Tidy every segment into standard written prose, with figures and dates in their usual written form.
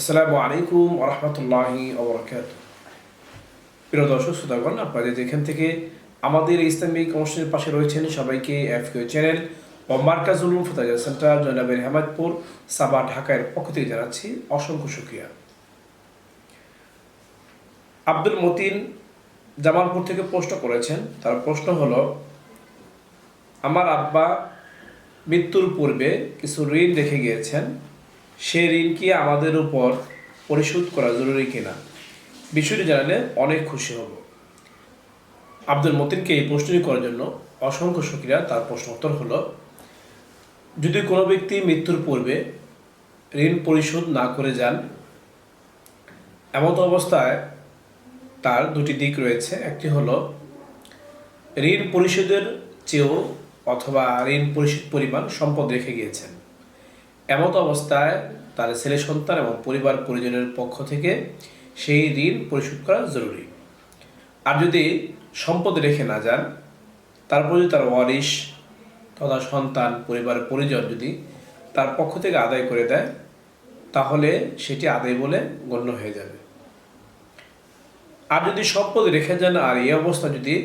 আসসালামু আলাইকুম ওয়া রাহমাতুল্লাহি ওয়া বারাকাতুহু। প্রিয় দর্শক শ্রোতাগণ, আপনাদের যেখান থেকে আমাদের ইসলামিক অনুষ্ঠানের পাশে রয়েছেন সবাইকে এফকিউ চ্যানেল ও মার্কাজুল উলুম ফাতায়া সেন্টার জয়নাবের হেমায়তপুর সাবা ঢাকার পক্ষ থেকে জানাচ্ছি অসংখ্য শুকরিয়া। আব্দুল মতিন জামালপুর থেকে প্রশ্ন করেছেন। তার প্রশ্ন হলো, আমার আব্বা মৃত্যুর পূর্বে কিছু ঋণ রেখে গিয়েছেন, সে ঋণ কি আমাদের উপর পরিশোধ করা জরুরি কিনা? বিষয়টি জানালে অনেক খুশি হব। আব্দুল মতিনকে এই প্রশ্নটি করার জন্য অসংখ্য শুকরিয়া। তার প্রশ্ন উত্তর হলো, যদি কোনো ব্যক্তি মৃত্যুর পূর্বে ঋণ পরিশোধ না করে যান, এমত অবস্থায় তার দুটি দিক রয়েছে। একটি হলো ঋণ পরিশোধের চেয়েও অথবা ঋণ পরিশোধ পরিমাণ সম্পদ রেখে গিয়েছেন, এমত অবস্থায় তার ছেলে সন্তান এবং পরিবার পরিজনের পক্ষ থেকে সেই ঋণ পরিশোধ করা জরুরি। আর যদি সম্পদ রেখে না যান, তারপর যদি তার ওয়ারিশ তথা সন্তান পরিবার পরিজন যদি তার পক্ষ থেকে আদায় করে দেয়, তাহলে সেটি আদায় বলে গণ্য হয়ে যাবে। আর যদি সম্পদ রেখে যান আর এই অবস্থা যদি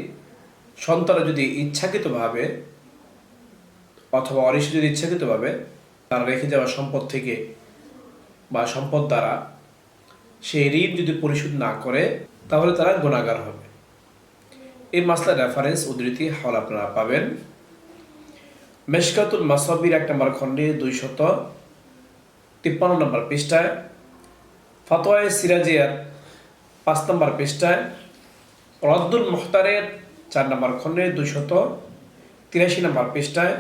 সন্তান যদি ইচ্ছাকৃতভাবে অথবা ওয়ারিশ যদি ইচ্ছাকৃতভাবে তারা রেখে যাওয়া সম্পদ থেকে বা সম্পদ দ্বারা সেই ঋণ যদি পরিশোধ না করে, তাহলে তারা গুনাহগার হবে। এই মাসলার রেফারেন্স উদ্ধৃতি হাওলা আপনারা পাবেন মেশকাতুল মাসাবির 1 নম্বর খণ্ডে 253 নম্বর পৃষ্ঠায়, ফাতোয়ায়ে সিরাজিয়ার 5 নম্বর পৃষ্ঠায়, রদ্দুল মুখতারের 4 নম্বর খণ্ডে 283 নম্বর পৃষ্ঠায়,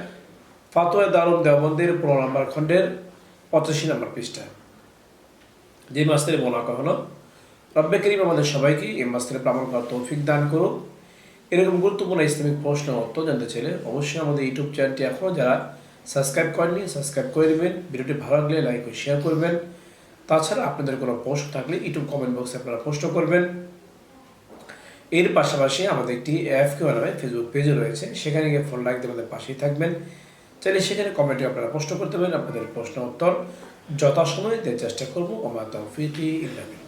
ফাতোয়ায়ে দারুল দেওবন্দের 15 নম্বর খণ্ডের 85 নম্বর পৃষ্ঠায়। যে মাসলার বর্ণনা হলো, রব্বে করিম আমাদের সবাইকে এই মাসলার আমল করার তৌফিক দান করুক। এরকম গুরুত্বপূর্ণ ইসলামিক প্রশ্ন উত্তর জানতে চাইলে অবশ্যই আমাদের ইউটিউব চ্যানেলটি এখনও যারা সাবস্ক্রাইব করেননি সাবস্ক্রাইব করে দেবেন। ভিডিওটি ভালো লাগলে লাইক ও শেয়ার করবেন। তাছাড়া আপনাদের কোনো প্রশ্ন থাকলে ইউটিউব কমেন্ট বক্সে আপনারা প্রশ্ন করবেন। এর পাশাপাশি আমাদের একটি এফকিউ নামে ফেসবুক পেজও রয়েছে, সেখানে গিয়ে ফলো লাইক দিয়ে আমাদের পাশেই থাকবেন। চাইলে সেখানে কমেন্টে আপনারা প্রশ্ন করতে পারেন। আপনাদের প্রশ্ন উত্তর যথাসময়ে দেওয়ার চেষ্টা করবো। ওমা তাওফীকি ইল্লা বিল্লাহ।